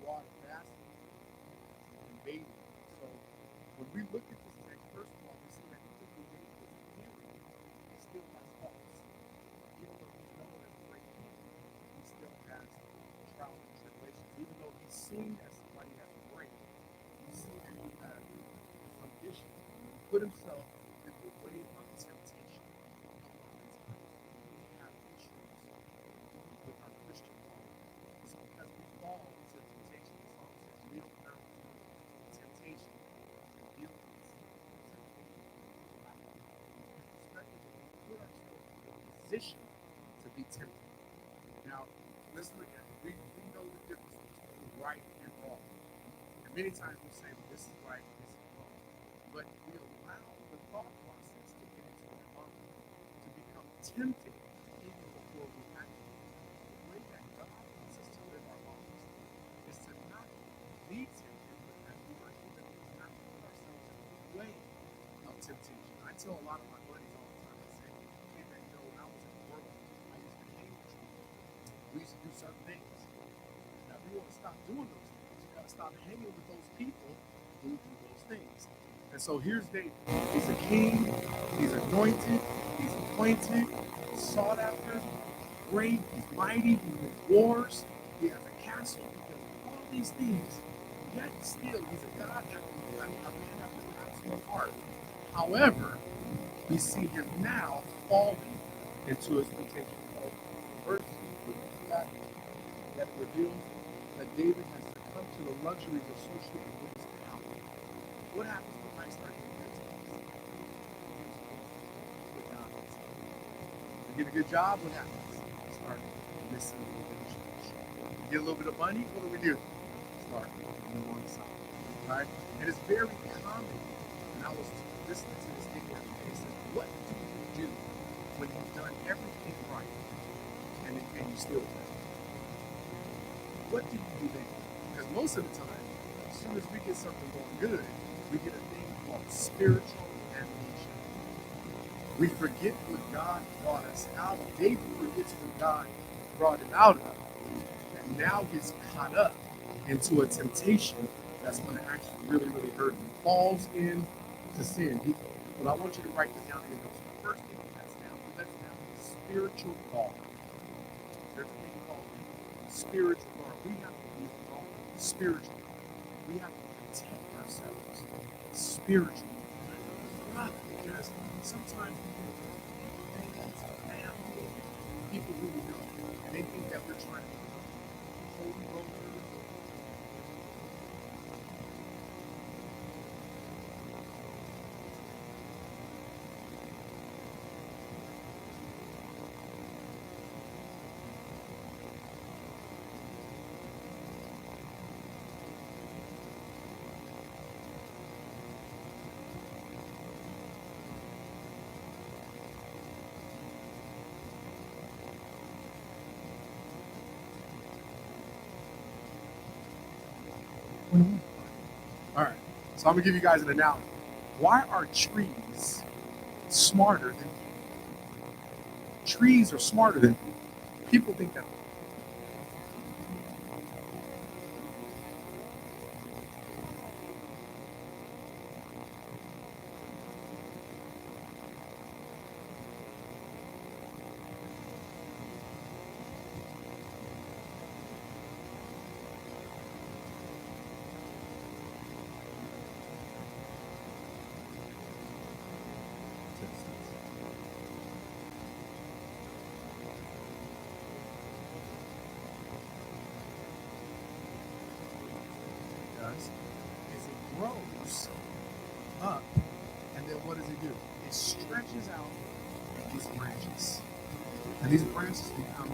water fasting and bathing. So when we look at this text, first of all, we see that even though David is hearing, he still has faults. Even though he's known as a great king, he still has trials and tribulations. Even though he's seen as somebody that's great, you see that he has some issues. He put himself in the way of temptation. We have issues with our Christian walk. It's because we fall into temptation. The song says, "Lead me not into temptation, and deal with us." Put ourselves in a position to be tempted. Now, let's look at it. We know the difference between right and wrong. And many times we say, well, this is right, this is wrong. But we allow the thought process to get into our mind, to become tempted even before we act. The way that God wants us to live our lives is to not be tempted, but as we were human beings, not to put ourselves in the way of temptation. I tell a lot of my buddies all the time, I say, hey man, you know, when I was in the world, I used to hang with you. We used to do certain things. Now, if you want to stop doing those things, you got to stop hanging with those people who do those things. And so here's David. He's a king. He's anointed. He's appointed. He's sought after. Great. He's mighty. He wins wars. He has a castle. He does all these things. Yet still, he's a God after a man after God's own heart. However, we see him now falling into his temptation. Verse that reveals that David has succumbed to the luxuries associated with his power. What happens when I start getting good things? You get a good job, what happens? You start missing a little bit of church. You get a little bit of money, what do? Start on the wrong side. Right? And it's very common. And I was listening to this thing the other day. It says, what do when you've done everything right and you still fail? What do you do then? Because most of the time, as soon as we get something going good, we get a thing called spiritual amnesia. We forget what God brought us out of. David forgets what God brought him out of, and now gets caught up into a temptation that's going to actually really, really hurt him. Falls into sin. But I want you to write this down in your notes. The first thing that's down is spiritual guard. There's a thing called spiritual guard. We have to be spiritual. We have to protect ourselves spiritually. Because sometimes people think it's family, people who we know, and they think that we're trying to hold rollers. All right, so I'm gonna give you guys an analogy. Why are trees smarter than people? Trees are smarter than people. People think that. Does is it grows up, and then what does it do? It stretches out these branches, and these branches become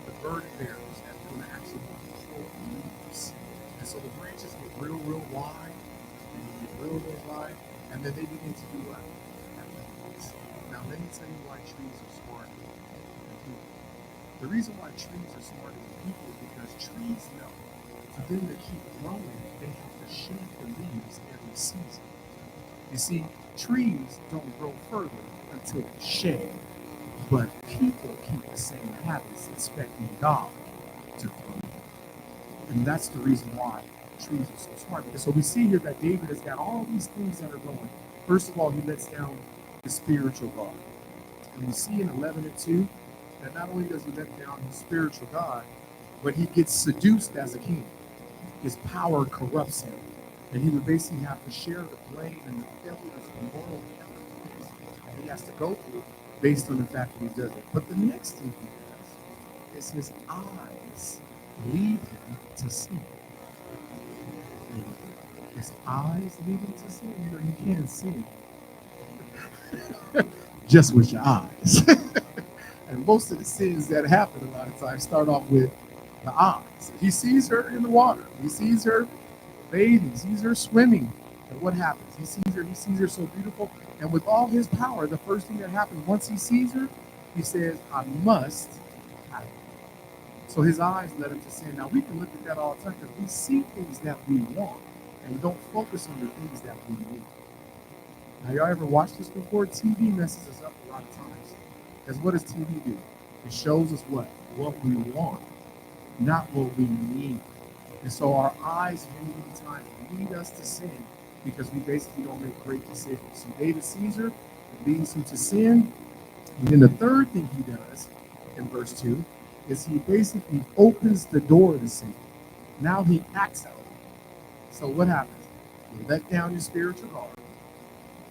the burden bearers that's going to actually control the leaves. And so the branches get real, real wide, and they get real, real wide, and then they begin to do what? Now let me tell you why trees are smarter than people. The reason why trees are smarter than people is because trees know for them to keep growing, they have to shed the leaves every season. You see, trees don't grow further until they shed, but people keep the same habits expecting God to grow. And that's the reason why trees are so smart. Because so we see here that David has got all these things that are going. First of all, he lets down his spiritual guard. And we see in 11:2 that not only does he let down his spiritual guard, but he gets seduced as a king. His power corrupts him. And he would basically have to share the blame and the failures and moral challenges that he has to go through based on the fact that he does it. But the next thing he does is his eyes lead him to sin. His eyes lead him to sin. You know, you can't sin just with your eyes. And most of the sins that happen a lot of times start off with the eyes. He sees her in the water. He sees her bathing. He sees her swimming. And what happens? He sees her so beautiful. And with all his power, the first thing that happens once he sees her, he says, I must have her. So his eyes led him to sin. Now we can look at that all the time because we see things that we want and we don't focus on the things that we need. Now y'all ever watched this before? TV messes us up a lot of times. Because what does TV do? It shows us what? What we want, not what we need. And so our eyes many times lead us to sin because we basically don't make great decisions. So David sees her, it leads him to sin. And then the third thing he does in verse 2 is he basically opens the door to sin. Now he acts out. So what happens? You let down your spiritual guard.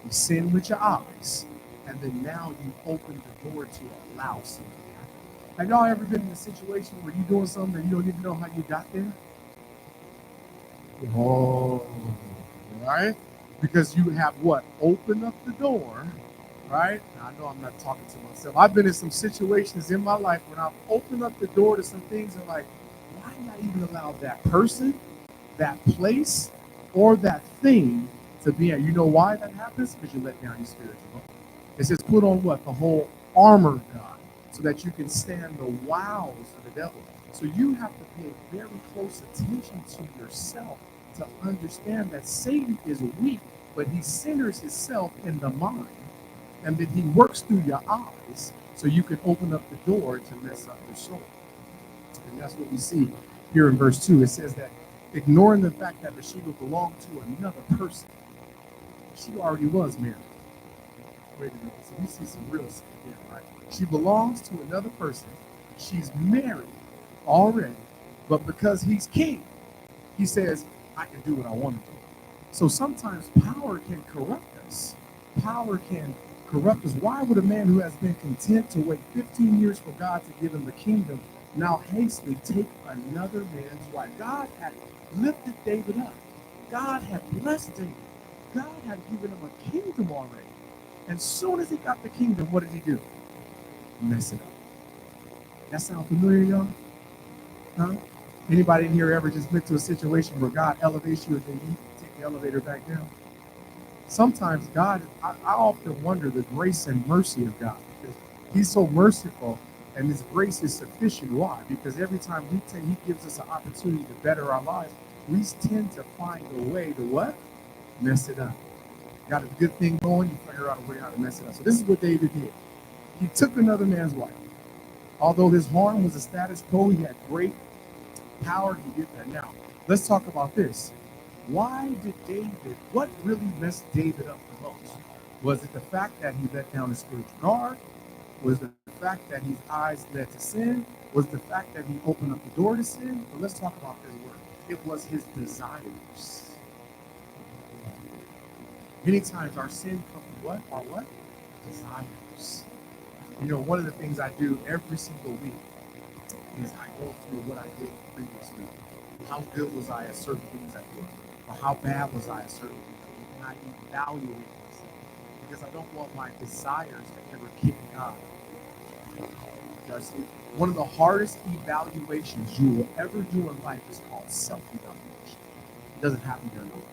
You sin with your eyes. And then now you open the door to allow sin to happen. Have y'all ever been in a situation where you're doing something and you don't even know how you got there? Oh, right? Because you have what? Opened up the door, right? Now, I know I'm not talking to myself. I've been in some situations in my life when I've opened up the door to some things and like, why did I even allow that person, that place, or that thing to be at? You know why that happens? Because you let down your spiritual guard. It says put on what? The whole armor of God so that you can stand the wiles of the devil. So you have to pay very close attention to yourself to understand that Satan is weak, but he centers himself in the mind, and that he works through your eyes so you can open up the door to mess up your soul. And that's what we see here in verse 2. It says that ignoring the fact that Bathsheba belonged to another person, she already was married. Wait a minute. So we see some real stuff here, right? She belongs to another person. She's married already, but because he's king, he says, I can do what I want to do. So sometimes power can corrupt us. Power can corrupt us. Why would a man who has been content to wait 15 years for God to give him the kingdom now hastily take another man's wife? God had lifted David up. God had blessed David. God had given him a kingdom already. And soon as he got the kingdom, what did he do? Mess it up. That sound familiar, y'all? Huh? Anybody in here ever just been to a situation where God elevates you and then you take the elevator back down? Sometimes God, I often wonder the grace and mercy of God, because he's so merciful and his grace is sufficient. Why? Because every time he gives us an opportunity to better our lives, we tend to find a way to what? Mess it up. Got a good thing going, you figure out a way how to mess it up. So this is what David did. He took another man's wife. Although his harm was a status quo, he had great power. He did that. Now, let's talk about this. Why did what really messed David up the most? Was it the fact that he let down his spiritual guard? Was it the fact that his eyes led to sin? Was it the fact that he opened up the door to sin? But let's talk about this word. It was his desires. Many times our sin comes from what? Our what? Desires. You know, one of the things I do every single week is I go through what I did previously. How good was I at certain things I did? Or how bad was I at certain things I did? And I evaluate myself. Because I don't want my desires to ever kick God. Because one of the hardest evaluations you will ever do in life is called self-evaluation. It doesn't happen during the life.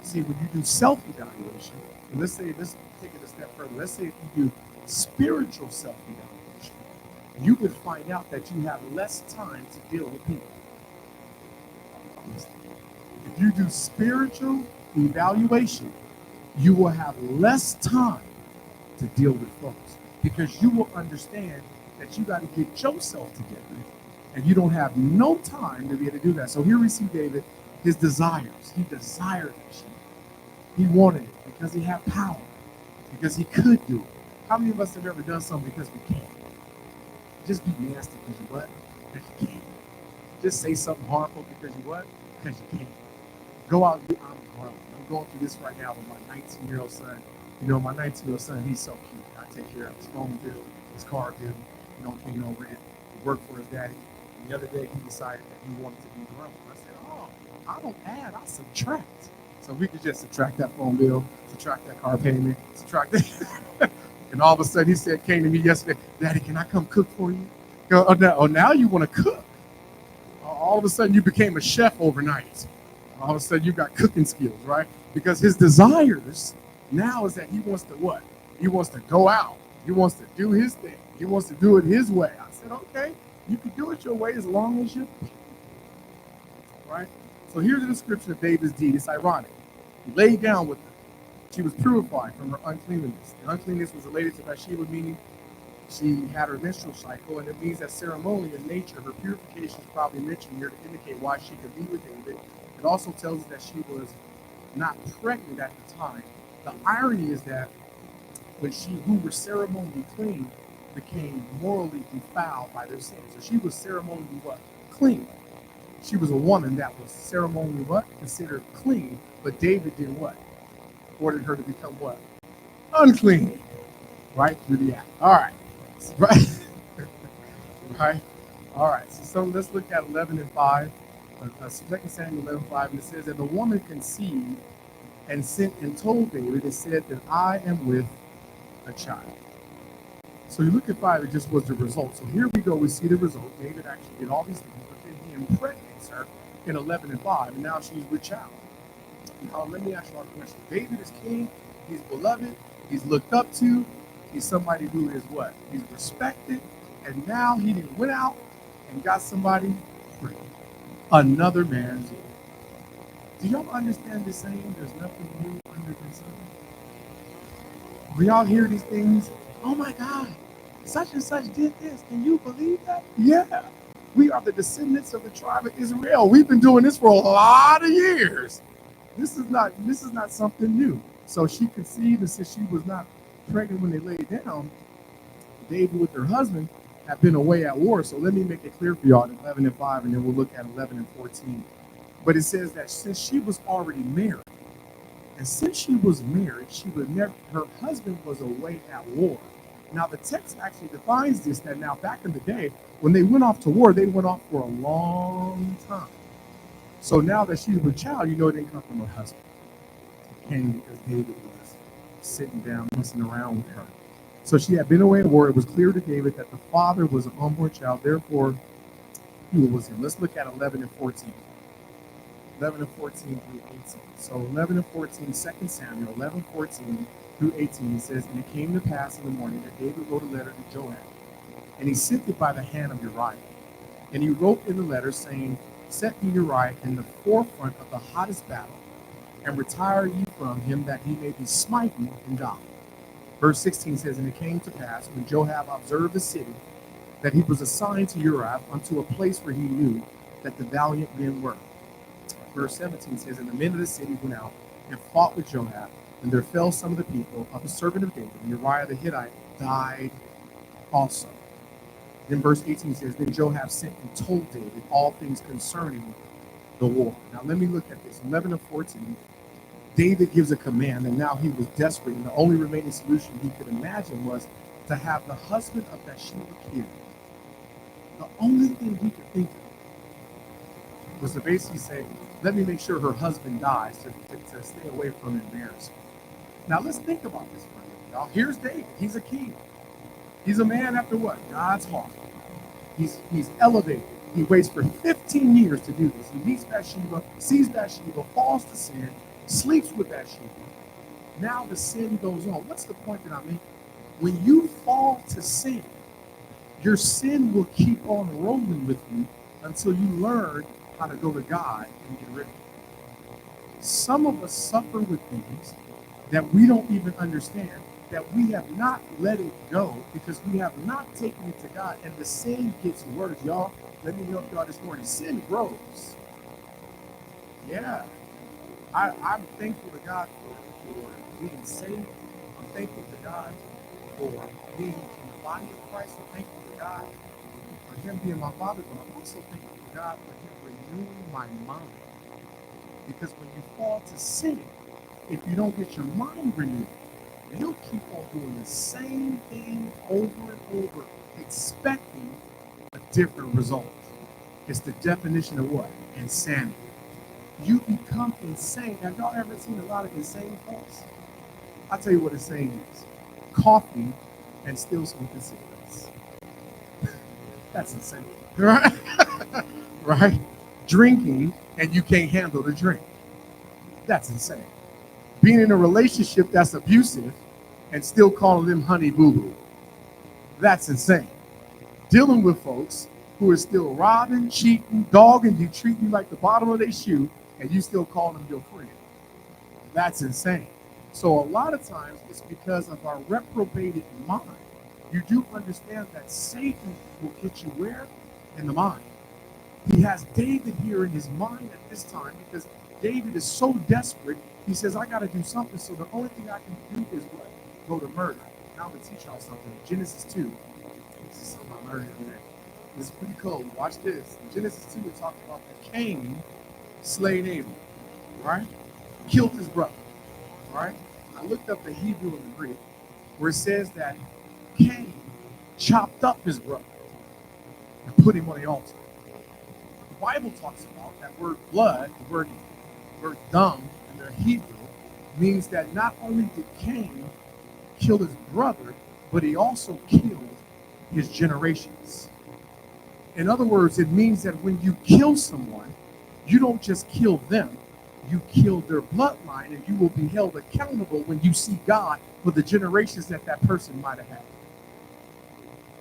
See, when you do self-evaluation, and let's take it a step further. Let's say if you do spiritual self-evaluation, you would find out that you have less time to deal with people. If you do spiritual evaluation, you will have less time to deal with folks because you will understand that you got to get yourself together And you don't have no time to be able to do that. So here we see David, his desires. He desired that sheep. He wanted it because he had power, because he could do it. How many of us have ever done something because we can't? Just be nasty because you what? Because you can't. Just say something harmful because you what? Because you can't. Go out and do, I'm going through this right now with my 19-year-old son. You know, my 19-year-old son, he's so cute. I take care of his phone bill, his car bill, rent. He worked for his daddy. And the other day he decided that he wanted to be grown. I said, oh, I don't add, I subtract. So we could just subtract that phone bill, subtract that car payment, subtract that. And all of a sudden he said, came to me yesterday, Daddy, can I come cook for you? Now you want to cook. All of a sudden you became a chef overnight. All of a sudden you got cooking skills, right? Because his desires now is that he wants to what? He wants to go out. He wants to do his thing. He wants to do it his way. I said, okay, you can do it your way as long as you, right? So here's the description of David's deed. It's ironic. He laid down with her. She was purified from her uncleanness. The uncleanness was related to Bathsheba, meaning she had her menstrual cycle, and it means that ceremonially in nature, her purification is probably mentioned here to indicate why she could be with David. It also tells us that she was not pregnant at the time. The irony is that when she who were ceremonially clean became morally defiled by their sins. So she was ceremonially what? Clean. She was a woman that was ceremonially what? Considered clean, but David did what? Ordered her to become what? Unclean. Right? Through the act. All right. Right? Right? All right. So let's look at 11 and 5. 2 Samuel 11:5, and it says that the woman conceived and sent and told David, it said that I am with a child. So you look at 5, it just was the result. So here we go, we see the result. David actually did all these things, but then he impregnates her in 11 and 5, and now she's with child. Now let me ask you a question. David is king, he's beloved, he's looked up to, he's somebody who is what? He's respected, and now he didn't went out and got somebody pregnant. Another man's wife. Do y'all understand the saying, there's nothing new under the sun? When y'all hear these things, oh my God, such and such did this. Can you believe that? Yeah. We are the descendants of the tribe of Israel. We've been doing this for a lot of years. This is not something new. So she conceived, and since she was not pregnant when they laid down, David with her husband had been away at war. So let me make it clear for y'all in 11 and 5, and then we'll look at 11 and 14. But it says that since she was already married, and since she was married, she would never, her husband was away at war. Now the text actually defines this, that now back in the day, when they went off to war, they went off for a long time. So now that she's with child, you know it didn't come from her husband. It came because David was sitting down, messing around with her. So she had been away at war. It was clear to David that the father was an unborn child, therefore he was him. Let's look at 11 and 14. 11 and 14 through 18. So 11 and 14, 2 Samuel 11, 14 through 18 says, and it came to pass in the morning that David wrote a letter to Joab, and he sent it by the hand of Uriah. And he wrote in the letter saying, set me Uriah in the forefront of the hottest battle, and retire ye from him that he may be smitten and die. Verse 16 says, and it came to pass when Joab observed the city, that he was assigned to Uriah unto a place where he knew that the valiant men were. Verse 17 says, and the men of the city went out and fought with Joab, and there fell some of the people of the servant of David, and Uriah the Hittite died also. Then verse 18 says, then Joab sent and told David all things concerning the war. Now let me look at this. 11 and 14, David gives a command, and now he was desperate, and the only remaining solution he could imagine was to have the husband of Bathsheba killed. The only thing he could think of was to basically say, let me make sure her husband dies to stay away from embarrassment. Now let's think about this for a minute, y'all. Here's David. He's a king. He's a man after what? God's heart. He's elevated. He waits for 15 years to do this. He meets Bathsheba, sees Bathsheba, falls to sin, sleeps with Bathsheba. Now the sin goes on. What's the point that I'm making? When you fall to sin, your sin will keep on rolling with you until you learn how to go to God and get rid of it. Some of us suffer with things that we don't even understand that we have not let it go because we have not taken it to God. And the sin gets worse, y'all. Let me help y'all this morning. Sin grows. Yeah. I'm thankful to God for being saved. I'm thankful to God for being in the body of Christ. I'm thankful to God for Him being my Father, but I'm also thankful to God for Him renewing my mind. Because when you fall to sin, if you don't get your mind renewed, you'll keep on doing the same thing over and over, expecting a different result. It's the definition of what? Insanity. You become insane. Have y'all ever seen a lot of insane folks? I'll tell you what insane is. Coffee and still smoking cigarettes. That's insane. Right? Right? Drinking and you can't handle the drink. That's insane. Being in a relationship that's abusive and still calling them honey boo boo. That's insane. Dealing with folks who are still robbing, cheating, dogging you, treating you like the bottom of their shoe, and you still call them your friend. That's insane. So a lot of times it's because of our reprobated mind. You do understand that Satan will get you where? In the mind. He has David here in his mind at this time because David is so desperate. He says, I got to do something. So the only thing I can do is what? Go to murder. Now I'm going to teach y'all something. Genesis 2. This is something I learned today. This is pretty cool. Watch this. In Genesis 2, it talks about that Cain slayed Abel, right? Killed his brother, right? I looked up the Hebrew and the Greek where it says that Cain chopped up his brother and put him on the altar. The Bible talks about that word blood, the word dung in the Hebrew, means that not only did Cain kill his brother, but he also killed his generations. In other words, it means that when you kill someone, you don't just kill them, you kill their bloodline, and you will be held accountable when you see God for the generations that that person might have had.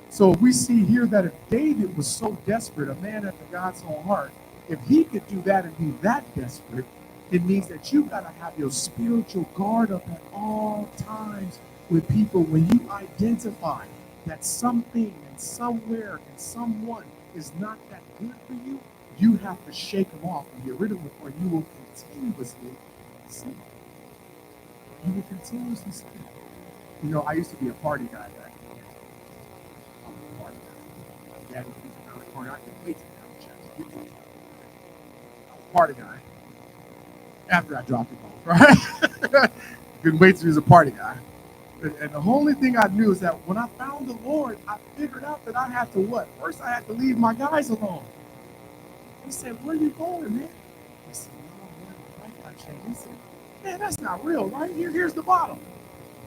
So we see here that if David was so desperate, a man after God's own heart, if he could do that and be that desperate, it means that you got to have your spiritual guard up at all times with people. When you identify that something and somewhere and someone is not that good for you, you have to shake them off and get rid of them, or you will continuously sin. You will continuously sin. You know, I used to be a party guy back then. I'm a party guy. Daddy used to around the corner. I couldn't wait to get out of church. I'm a party guy. After I dropped it off, right? Couldn't wait till he was a party guy. And the only thing I knew is that when I found the Lord, I figured out that I had to what? First, I had to leave my guys alone. He said, where you going, man? I said, no, man, my life got changed. He said, man, that's not real, right? Here's the bottle.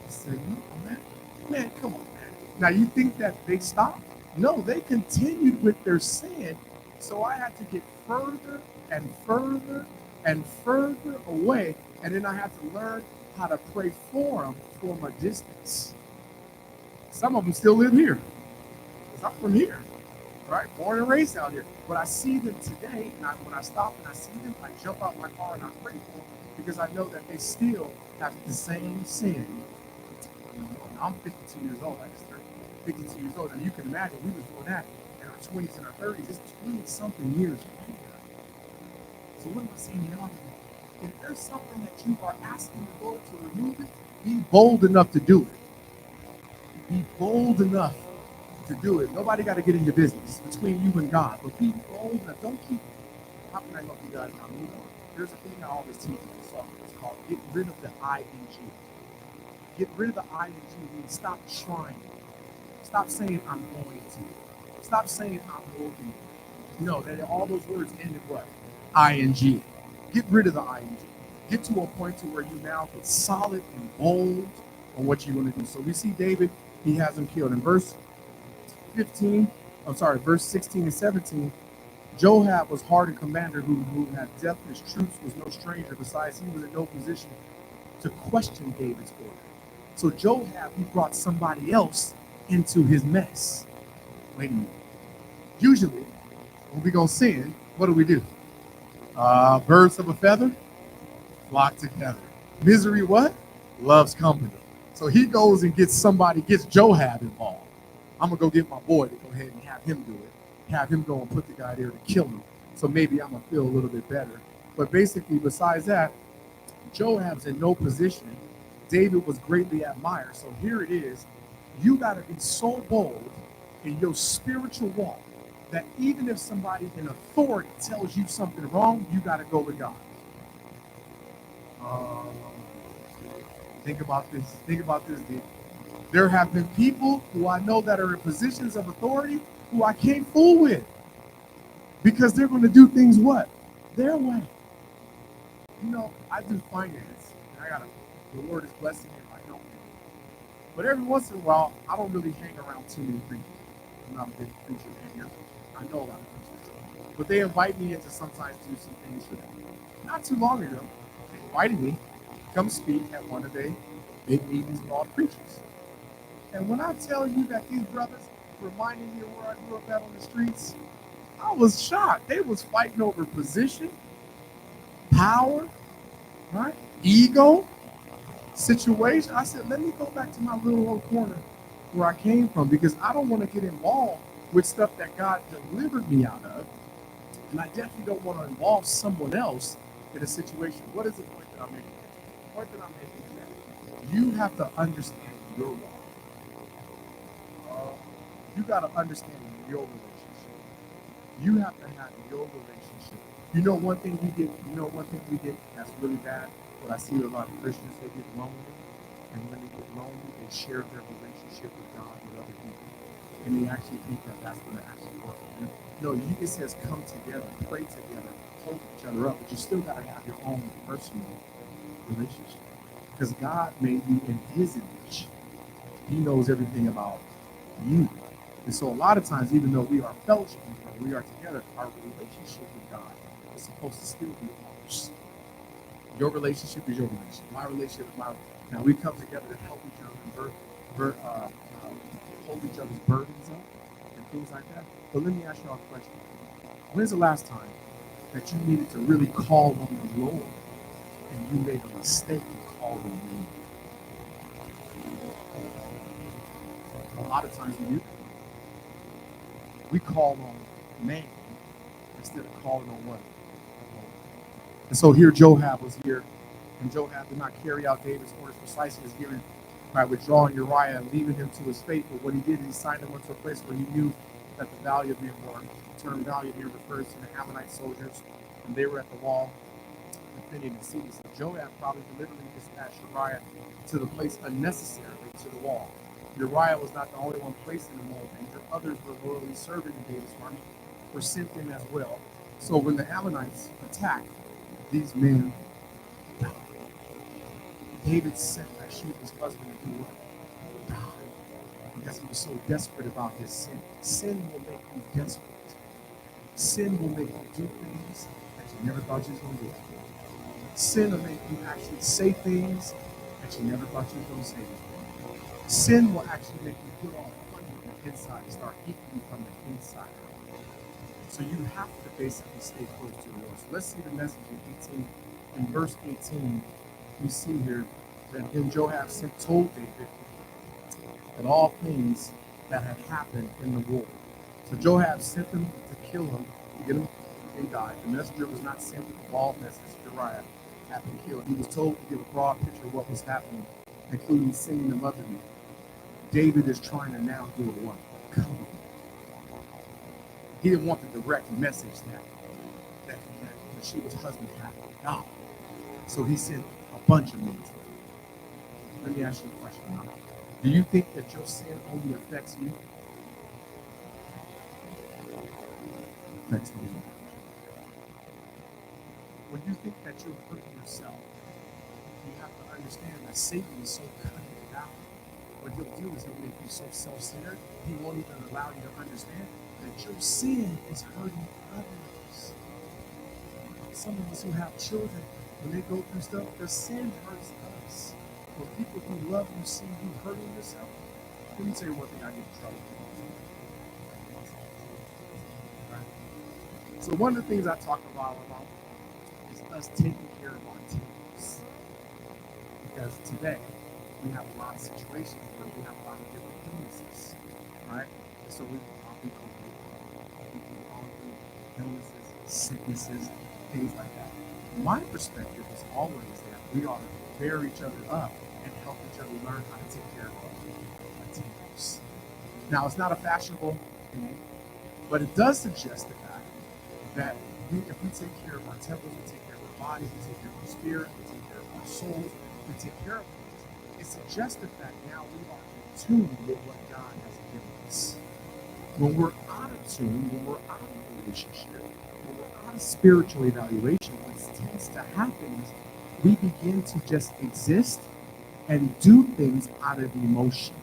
I said, no, man. Man, come on, man. Now, you think that they stopped? No, they continued with their sin. So I had to get further and further and further away. And then I had to learn how to pray for them from a distance. Some of them still live here. Because I'm from here, right? Born and raised out here. But I see them today, and when I stop and I see them, I jump out my car and I pray for them because I know that they still have the same sin. I'm 52 years old. I just turned 52 years old. And you can imagine we was doing that in our 20s and our 30s. It's 20-something years later. So what am I saying to y'all today? If there's something that you are asking the Lord to remove it, be bold enough to do it. Be bold enough to do it. Nobody got to get in your business between you and God. But be bold enough. Don't keep. How can I help you guys now? Move on. There's a thing I always teach in this song. It's called get rid of the ing. Get rid of the ing means stop trying. Stop saying I'm going to. Stop saying I'm working. No, that all those words end in what? ing. Get rid of the ing. Get to a point to where you now get solid and bold on what you want to do. So we see David, he has him killed. In verse 16 and 17, Joab was hardened commander who had death in his troops, was no stranger. Besides, he was in no position to question David's order. So Joab, he brought somebody else into his mess. Wait a minute. Usually, when we go sin, what do? Birds of a feather flock together. Misery what? Loves company. So he goes and gets Joab involved. I'm gonna go get my boy to go ahead and have him do it, have him go and put the guy there to kill him. So maybe I'm gonna feel a little bit better. But basically, besides that, Joab's in no position. David was greatly admired. So here it is. You got to be so bold in your spiritual walk that even if somebody in authority tells you something wrong, you got to go with God. Uh, think about this. Think about this, dude. There have been people who I know that are in positions of authority who I can't fool with because they're going to do things what? Their way. You know, I do finance. And the Lord is blessing me if I don't. But every once in a while, I don't really hang around too many preachers. I'm not a big preacher hanger. I know a lot of preachers. But they invite me in to sometimes do some things for them. Not too long ago, they invited me to come speak at one of their big meetings with all preachers. And when I tell you that these brothers reminded me of where I grew up at on the streets, I was shocked. They was fighting over position, power, right? Ego, situation. I said, let me go back to my little old corner where I came from because I don't want to get involved with stuff that God delivered me out of. And I definitely don't want to involve someone else in a situation. What is the point that I'm making? The point that I'm making is that you have to understand your role. You got to understand your relationship. You have to have your relationship. You know one thing we get. That's really bad. What I see with a lot of Christians, they get lonely, and when they get lonely, they share their relationship with God with other people, and they actually think that that's going to actually work for them. No, it says come together, pray together, hold each other up, but you still got to have your own personal relationship because God made you in His image. He knows everything about you. And so a lot of times, even though we are fellowship, we are together, our relationship with God is supposed to still be ours. Your relationship is your relationship. My relationship is my. Now we come together to help each other hold each other's burdens up and things like that. But let me ask you all a question. When's the last time that you needed to really call on the Lord and you made a mistake and called on me? A lot of times we do. We call on man instead of calling on what? And so here Joab was here, and Joab did not carry out David's orders precisely as given by withdrawing Uriah and leaving him to his fate. But what he did is he signed him up to a place where he knew that the valley of being born. The term valley here refers to the Ammonite soldiers, and they were at the wall defending the city. So Joab probably deliberately dispatched Uriah to the place unnecessarily to the wall. Uriah was not the only one placed in the moral danger. Others were loyally serving in David's army, were sent in as well. So when the Ammonites attacked, these men died. David sent Bathsheba's husband to do what? Die. Because he was so desperate about his sin. Sin will make you desperate. Sin will make you do things that you never thought you was going to do. Sin will make you actually say things that you never thought you was going to say. Sin will actually make you put on fun on the inside and start eating you from the inside. So you have to basically stay close to the Lord. So let's see the message in 18. In verse 18, we see here that then Joab told David that all things that had happened in the war. So Joab sent them to kill him, to get him, and died. The messenger was not sent with the bald message Uriah had been killed. He was told to give a broad picture of what was happening, including singing the mother music. David is trying to now do a what? Come. He didn't want the direct message that Bathsheba's husband had with God. So he sent a bunch of men. Let me ask you a question. Do you think that your sin only affects you? Affects me. When you think that you're hurting yourself, you have to understand that Satan is so cunning about what he'll do is he'll make you so self-centered, he won't even allow you to understand that your sin is hurting others. Some of us who have children, when they go through stuff, their sin hurts us. When people who love you see you hurting yourself, let me tell you one thing I get in trouble with. Right? So one of the things I talk about is us taking care of our temples. Because today, we have a lot of situations where we have a lot of different illnesses, right? And so we often go through illnesses, sicknesses, things like that. My perspective is always that we ought to bear each other up and help each other learn how to take care of our temples. Now, it's not a fashionable thing, but it does suggest the fact that if we take care of our temples, we take care of our bodies, we take care of our spirit, we take care of our souls, we take care of things, it suggests the fact now we are in tune with what God has given us. When we're out of tune, when we're out of relationship, when we're out of spiritual evaluation, what tends to happen is we begin to just exist and do things out of emotion.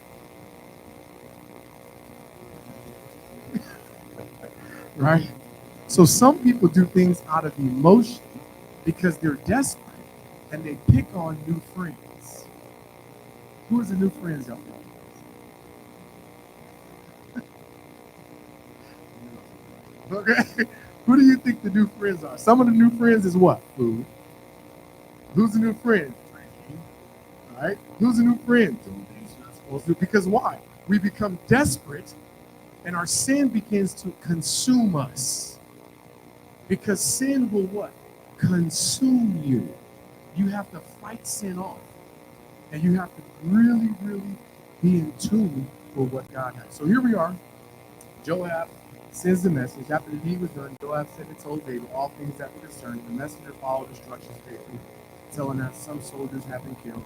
Right? So some people do things out of emotion because they're desperate and they pick on new friends. Who is the new friends out there? Okay. Who do you think the new friends are? Some of the new friends is what? Food. Who's the new friend? Drinking. All right. Who's the new friend? Doing things you're not supposed to. Because why? We become desperate and our sin begins to consume us. Because sin will what? Consume you. You have to fight sin off. And you have to really, really be in tune with what God has. So here we are. Joab sends the message. After the deed was done, Joab sent and told David all things that were concerning. The messenger followed instructions faithfully, telling that some soldiers had been killed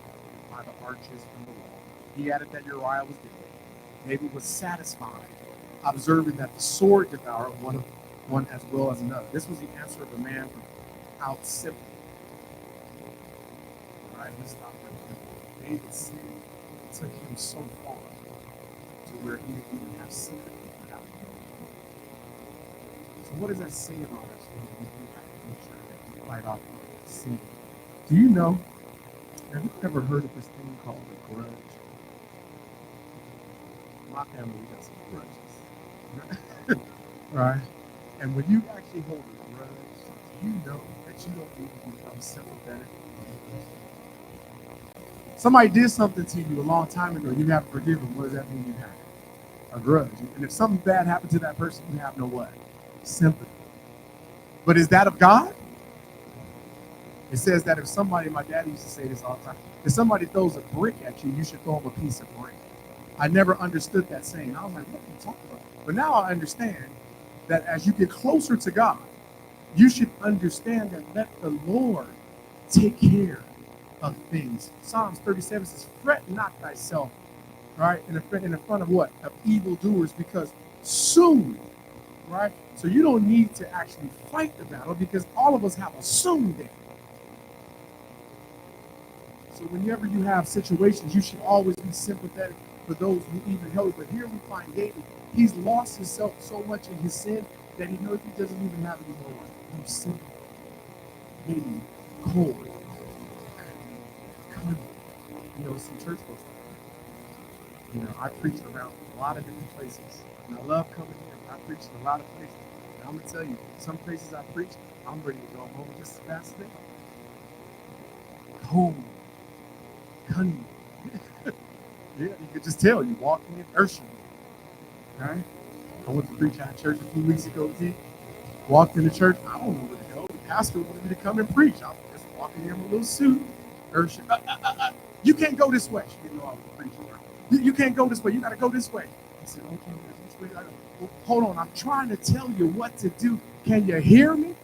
by the archers from the wall. He added that Uriah was dead. David was satisfied, observing that the sword devoured one as well as another. This was the answer of a man without sympathy. All right, let's stop right there. David's sin took him so far to where he didn't even have sympathy for that. So what does that say about us when we do that nature that we fight off sin? Do you know, have you ever heard of this thing called a grudge? My family, we got some grudges. Right? And when you actually hold a grudge, do you know that you don't need to become sympathetic? Somebody did something to you a long time ago, you have to forgive them. What does that mean you have? A grudge. And if something bad happened to that person, you have no what? Sympathy. But is that of God? It says that if somebody, my daddy used to say this all the time, if somebody throws a brick at you, you should throw them a piece of brick. I never understood that saying. I was like, what are you talking about? But now I understand that as you get closer to God, you should understand that let the Lord take care of things. Psalms 37 says, fret not thyself, right? In the front of what? Of evildoers, because soon, right? So you don't need to actually fight the battle because all of us have a soon day. So whenever you have situations, you should always be sympathetic for those who even help. But here we find David, he's lost himself so much in his sin that he knows he doesn't even have any more life. He's simple, hating, cold, cunning. You know, some church folks. You know, I preached around a lot of different places. And I love coming here. I preached in a lot of places. And I'm going to tell you, some places I preached, I'm ready to go home just as fast as they are. Cold, cunning. Yeah, you could just tell. You walking in Urshan. Right? I went to preach at church a few weeks ago, T. Walked into church. I don't know where to go. The pastor wanted me to come and preach. I was just walking in my little suit. Urshan. You can't go this way. She didn't know I was preaching. You can't go this way. You got to go this way. I said, okay, this way. Well, hold on. I'm trying to tell you what to do. Can you hear me?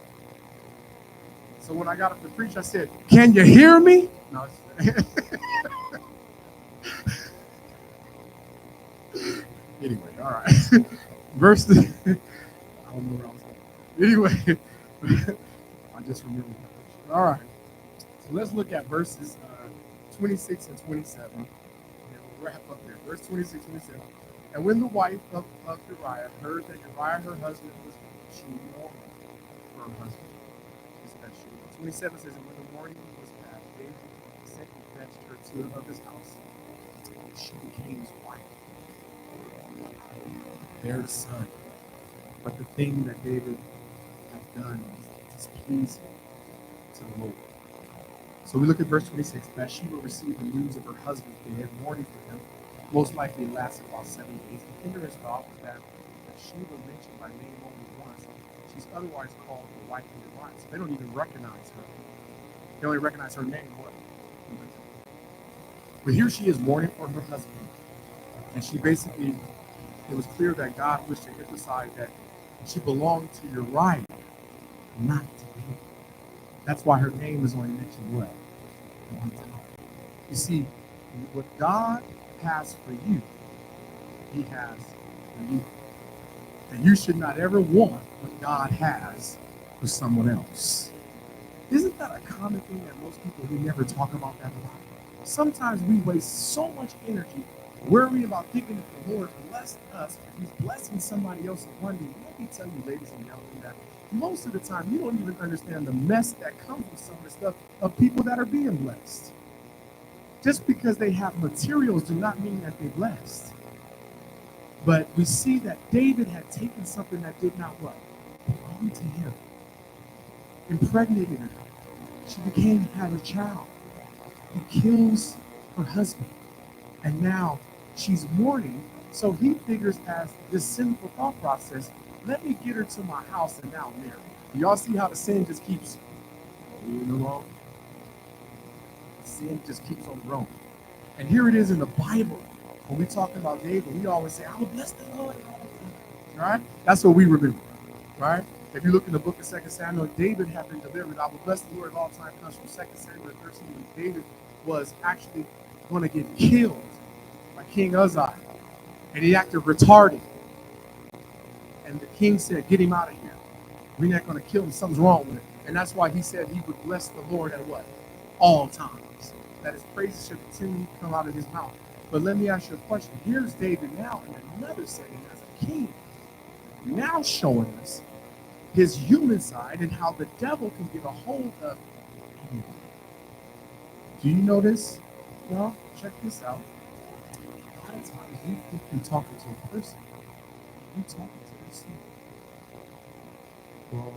So when I got up to preach, I said, can you hear me? No. Anyway, all right. Verse. I don't know where I was going. Anyway, I just remembered. All right. So let's look at verses 26 and 27. And we'll wrap up there. Verse 26, 27. And when the wife of Uriah heard that Uriah, her husband, was dead, she mourned for her husband. 27 says, and when the morning was past, David sent and fetched her to his house. And she became his wife. Bare a son. But the thing that David had done was displeasing to the Lord. So we look at verse 26. Bathsheba received the news of her husband's death, mourning for him. Most likely it lasted about 7 days. The ignorance thought was that Bathsheba mentioned by name only once. She's otherwise called the wife of Uriah. So they don't even recognize her. They only recognize her name. What? But here she is mourning for her husband. And she basically, it was clear that God wished to emphasize that she belonged to Uriah, not to him. That's why her name is only mentioned what? One time. You see, what God has for you, he has for you. And you should not ever want what God has for someone else. Isn't that a common thing that most people who never talk about that a lot? Sometimes we waste so much energy worrying about thinking if the Lord blessed us, if he's blessing somebody else abundantly. Let me tell you, ladies and gentlemen, that most of the time you don't even understand the mess that comes with some of the stuff of people that are being blessed. Just because they have materials do not mean that they're blessed. But we see that David had taken something that did not what? Belong to him. Impregnated her. She had a child. He kills her husband. And now she's mourning. So he figures as this sinful thought process, let me get her to my house and now marry. Y'all see how the sin just keeps moving along? Sin just keeps on growing. And here it is in the Bible. When we talk about David, we always say, I will bless the Lord. Right? That's what we remember. Right? If you look in the book of 2 Samuel, David had been delivered. I will bless the Lord at all times. Comes from 2 Samuel 13. When David was actually going to get killed by King Uzziah. And he acted retarded. And the king said, get him out of here. We're not going to kill him. Something's wrong with him. And that's why he said he would bless the Lord at what? All times. That his praises should continue to come out of his mouth. But let me ask you a question. Here's David now in another setting as a king. Now showing us his human side and how the devil can get a hold of him. Do you know this? Well, check this out. A lot of times you think you're talking to a person. You're talking to this thing. Well,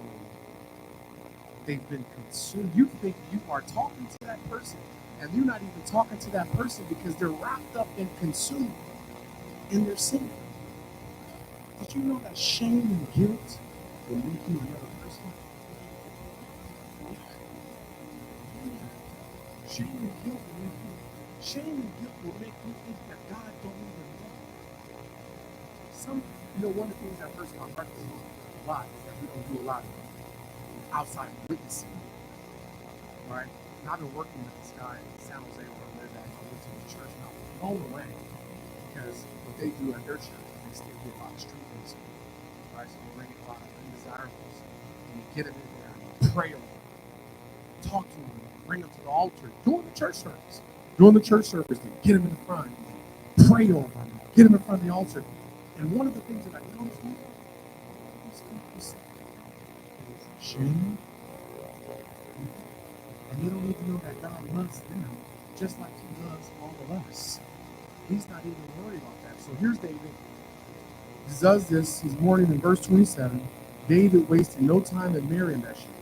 they've been consumed. You think you are talking to that person, and you're not even talking to that person because they're wrapped up and consumed in their sin. Did you know that shame and guilt will make you another person? Shame and guilt will make you. Shame and guilt will make you think that God don't even know. One of the things that hurts my heart a lot is that we don't do a lot of outside witnessing. Right? And I've been working with this guy in San Jose where I live at. I went to the church and I was blown away because what they do at their church, they still do a lot of street music. Right? So they bring a lot of undesirables and you get them in there and you pray over them, talk to them, bring them to the altar during the church service. During the church service, they get them in the front, pray over them, get them in front of the altar. And one of the things that I noticed these people say is shame. And they don't even know that God loves them just like he loves all of us. He's not even worried about that. So here's David. He does this. He's mourning in verse 27. David wasted no time in marrying Bathsheba.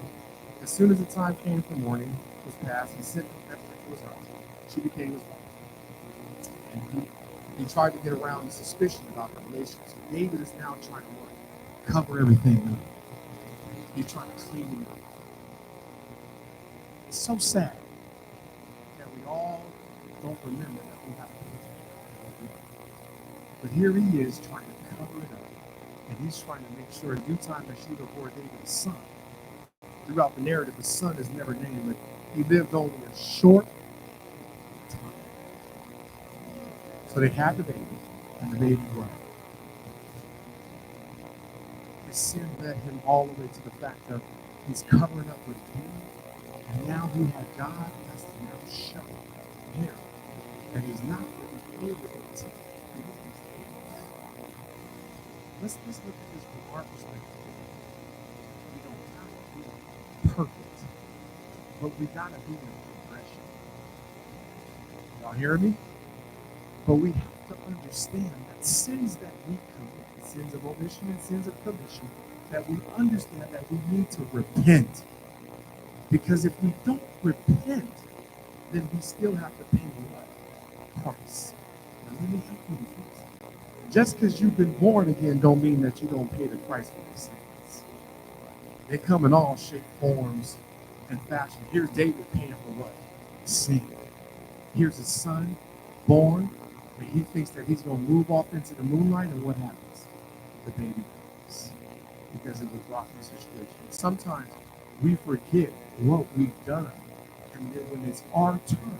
As soon as the time came for mourning was past, he sent her to his house. She became his wife. And he tried to get around the suspicion about the relationship. So David is now trying to cover everything up. He's trying to clean it up. It's so sad that we all don't remember that we have to do it. But here he is trying to cover it up. And he's trying to make sure in due time that Sheba bore David a son. Throughout the narrative, the son is never named, but he lived only a short time. So they had the baby, and the baby grew. His sin led him all the way to the fact of he's covering up with pain. And now he had God has to now show him that he's not really able to take Let's look at this from our perspective. We don't have to be perfect, but we gotta be in progression. Y'all hear me? But we have to understand that sins that we commit, sins of omission and sins of commission, that we understand that we need to repent. Because if we don't repent, then we still have to pay what? Price. Now, let me help you with this. Just because you've been born again don't mean that you don't pay the price for your sins. They come in all shape, forms, and fashion. Here's David paying for what? Sin. Here's his son born, and he thinks that he's going to move off into the moonlight, and what happens? The baby dies because it was brought from a situation. Sometimes we forget what we've done, and then when it's our turn,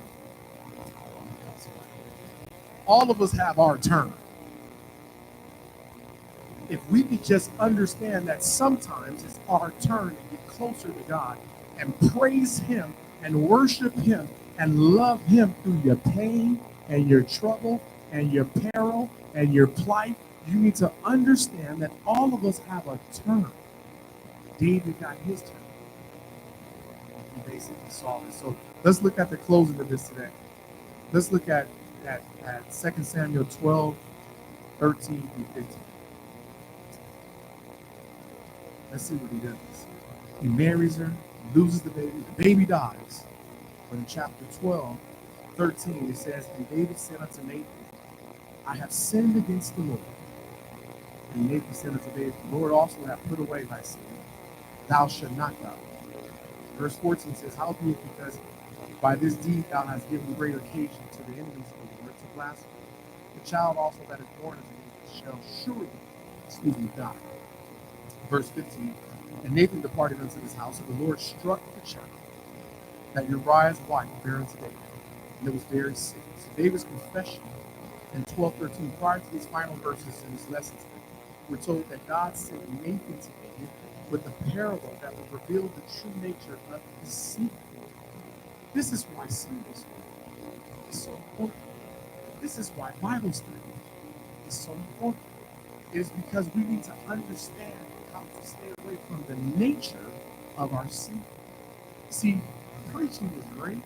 all of us have our turn. If we could just understand that sometimes it's our turn to get closer to God and praise Him and worship Him and love Him through your pain and your trouble and your peril and your plight, you need to understand that all of us have a turn. David got his turn. He basically saw this. So let's look at the closing of this today. Let's look at 2 Samuel 12, 13 through 15. Let's see what he does. He marries her, loses the baby dies. But in chapter 12, 13, it says, and David said unto Nathan, I have sinned against the Lord. And Nathan said unto David, the Lord also hath put away thy sin. Thou shalt not die. Verse 14 says, howbeit because by this deed thou hast given great occasion to the enemies of the Lord to blaspheme. The child also that is born unto thee shall surely, die. Verse 15, and Nathan departed unto his house, and the Lord struck the child, that Uriah's wife bare unto David, and it was very sick. So David's confession in 12:13, prior to these final verses in this lesson today, we're told that God sent Nathan to David with a parable that would reveal the true nature of his sin. This is why sin is so important. This is why Bible study is so important. It is because we need to understand how to stay away from the nature of our sin. See, preaching is great,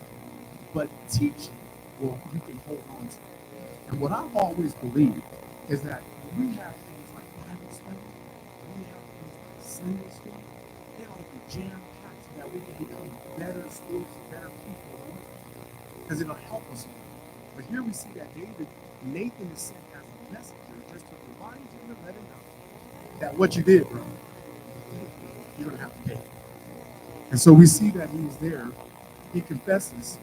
but teaching, well, you can hold on to. And what I've always believed is that when we have things like Bible study, when we have things like Sunday school, they ought to be jam-packed so that we can become better students and better people. Because it'll help us. But here we see that Nathan is sent as a messenger just to remind him and let him know that what you did, bro, you're going to have to pay. And so we see that he's there. He confesses.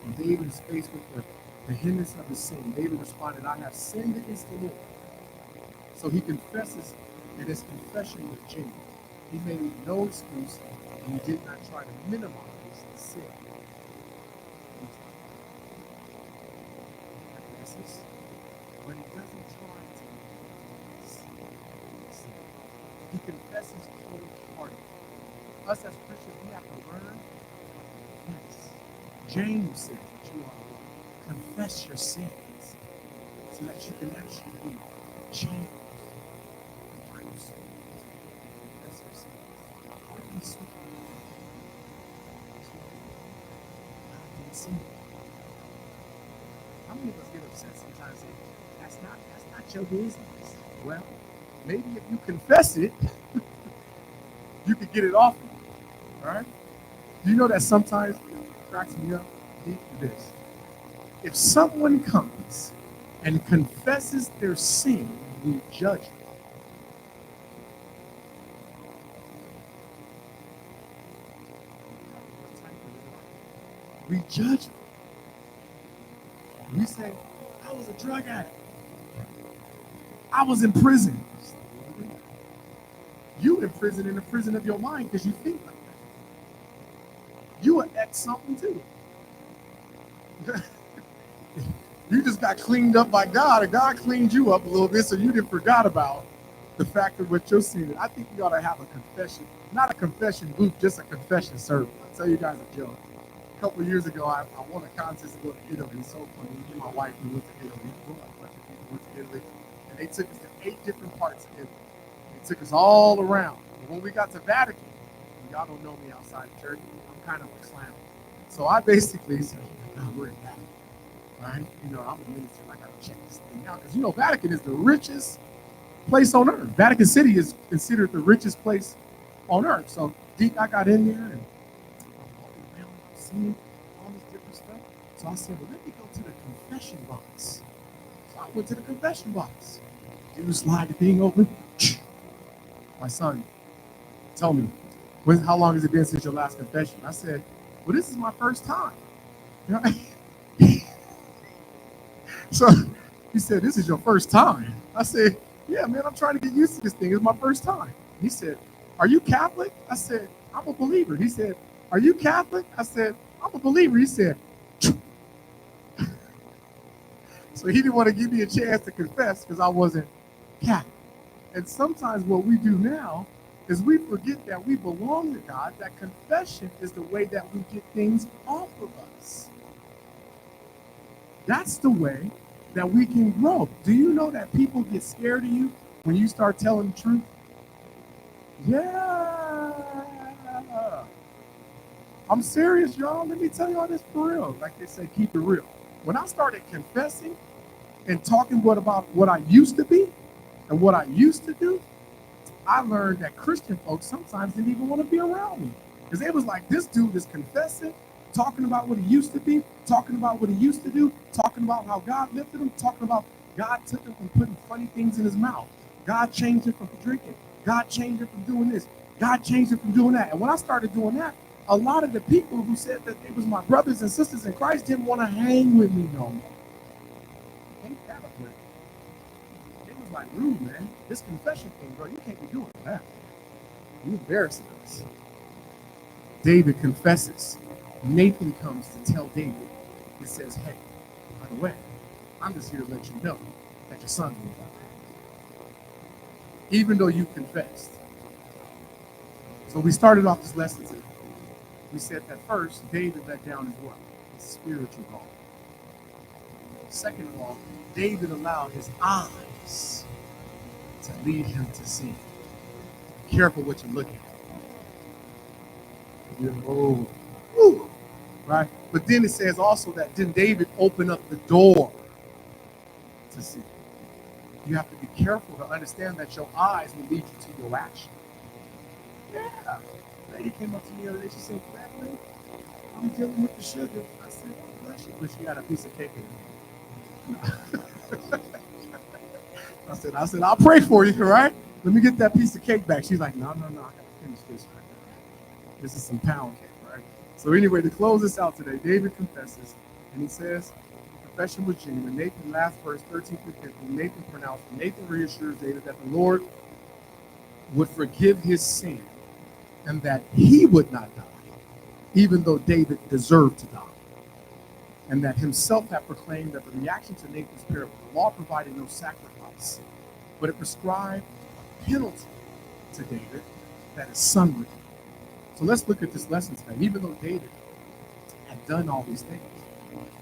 And David is faced with the hindrance of his sin. David responded, I have sinned against the Lord. So he confesses, and his confession was genuine. He made no excuse, and he did not try to minimize the sin. But he doesn't try to sin. He confesses wholeheartedly. Us as Christians, we have to learn to confess. James said that you are to confess your sins so that you can actually be changed. Confess your sins. How many of us get upset sometimes and say, that's not your business? Well, maybe if you confess it, you could get it off of you. All right? Do you know that sometimes it cracks me up? Think of this. If someone comes and confesses their sin, we judge them. We judge them. We say, I was a drug addict. I was in prison. You in prison, in the prison of your mind, because you think like that. You an ex something too. You just got cleaned up by God, and God cleaned you up a little bit, so you didn't forgot about the fact of what you're seeing. I think we ought to have a confession, not a confession booth, just a confession service. I'll tell you guys a joke. A couple of years ago, I won a contest to go to Italy. It's so funny. Me and my wife, we went to Italy. A bunch of people went to Italy. And they took us to 8 different parts of Italy. They took us all around. And when we got to Vatican, y'all don't know me outside the church, I'm kind of a clown. So I basically said, oh, we're in Vatican, right? You know, I'm a minister. I got to check this thing out. Because, you know, Vatican is the richest place on earth. Vatican City is considered the richest place on earth. So I got in there and seeing all this different stuff. So I said, well, let me go to the confession box. So I went to the confession box. Dude, slide the thing open. My son, tell me, how long has it been since your last confession? I said, well, this is my first time. So he said, this is your first time. I said, yeah, man, I'm trying to get used to this thing. It's my first time. He said, are you Catholic? I said, I'm a believer. He said, are you Catholic? I said, I'm a believer. He said, so he didn't want to give me a chance to confess because I wasn't Catholic. And sometimes what we do now is we forget that we belong to God, that confession is the way that we get things off of us. That's the way that we can grow. Do you know that people get scared of you when you start telling the truth? Yeah. I'm serious, y'all. Let me tell y'all this for real. Like they say, keep it real. When I started confessing and talking about what I used to be and what I used to do, I learned that Christian folks sometimes didn't even want to be around me. Because they was like, this dude is confessing, talking about what he used to be, talking about what he used to do, talking about how God lifted him, talking about God took him from putting funny things in his mouth. God changed him from drinking. God changed him from doing this. God changed him from doing that. And when I started doing that, a lot of the people who said that they was my brothers and sisters in Christ didn't want to hang with me no more. Ain't that a place? It was like, rude, man. This confession thing, bro, you can't be doing that. You embarrassing us. David confesses. Nathan comes to tell David. He says, hey, by the way, I'm just here to let you know that your son's going to die. Even though you confessed. So we started off this lesson today. We said that first, David let down his what? His spiritual guard. Second of all, David allowed his eyes to lead him to see. Be careful what you're looking at. Right? But then it says also that then David opened up the door to see. You have to be careful to understand that your eyes will lead you to your action. Yeah. A lady came up to me the other day. She said, "Family, I'm dealing with the sugar." I said, "Oh, bless you," but she got a piece of cake in it. I said, "I'll pray for you, right? Let me get that piece of cake back." She's like, "No, I gotta finish this right now. This is some pound cake, right?" So anyway, to close this out today, David confesses, and he says, confession was genuine. Nathan, last verse, 13 through 15, Nathan pronounced, Nathan reassures David that the Lord would forgive his sin and that he would not die, even though David deserved to die. And that himself had proclaimed that the reaction to Nathan's parable, the law provided no sacrifice, but it prescribed a penalty to David that his son would do. So let's look at this lesson today. Even though David had done all these things,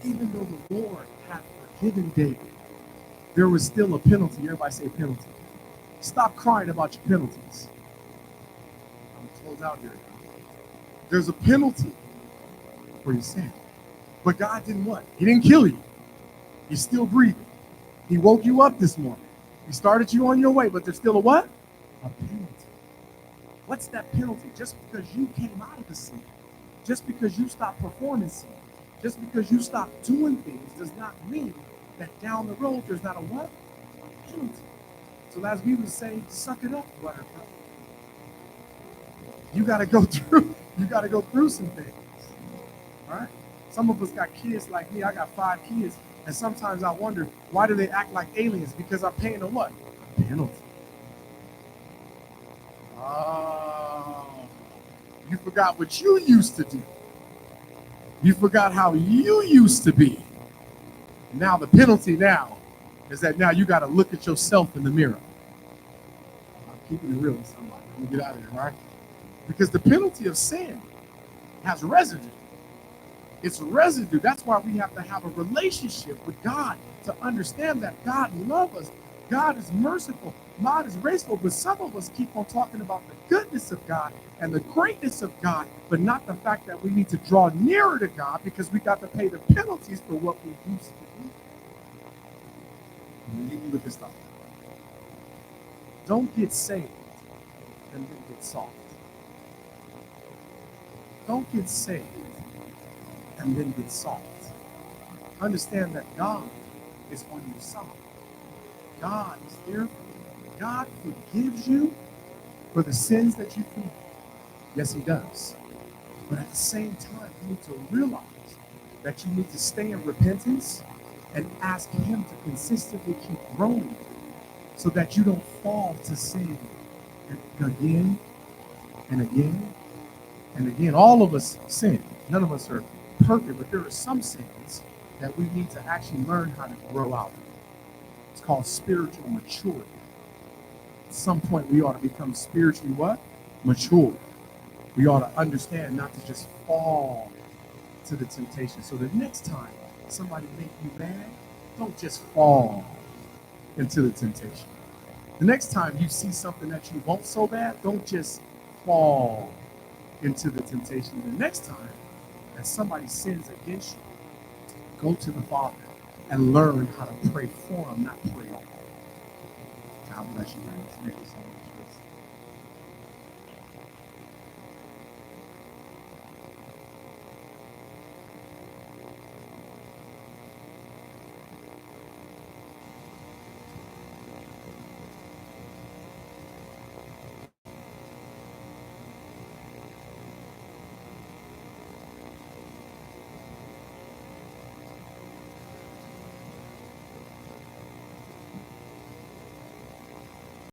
even though the Lord had forgiven David, there was still a penalty. Everybody say penalty. Stop crying about your penalties. I'm going to close out here. There's a penalty for your sin. But God didn't what? He didn't kill you. You're still breathing. He woke you up this morning. He started you on your way, but there's still a what? A penalty. What's that penalty? Just because you came out of the sin, just because you stopped performing sin, just because you stopped doing things does not mean that down the road there's not a what? A penalty. So as we would say, suck it up, buttercup. You gotta go through some things. All right? Some of us got kids like me. I got 5 kids. And sometimes I wonder, why do they act like aliens? Because I'm paying a what? A penalty. Oh, you forgot what you used to do. You forgot how you used to be. Now the penalty now is that now you got to look at yourself in the mirror. I'm keeping it real with somebody. Let me get out of here, right? Because the penalty of sin has residue. It's residue. That's why we have to have a relationship with God to understand that God loves us. God is merciful. God is graceful. But some of us keep on talking about the goodness of God and the greatness of God, but not the fact that we need to draw nearer to God because we got to pay the penalties for what we used to do. And you look this up. Don't get saved and then get soft. Don't get saved and then get soft. Understand that God is on your side. God is there for you. God forgives you for the sins that you commit. Yes, he does. But at the same time, you need to realize that you need to stay in repentance and ask him to consistently keep growing so that you don't fall to sin again and again and again. All of us sin. None of us are perfect, but there are some sins that we need to actually learn how to grow out. It's called spiritual maturity. At some point, we ought to become spiritually what? Mature. We ought to understand not to just fall to the temptation. So the next time somebody make you mad, don't just fall into the temptation. The next time you see something that you want so bad, don't just fall into the temptation. The next time that somebody sins against you, go to the Father and learn how to pray for them, not pray on them. God bless you, man. Thank you so much.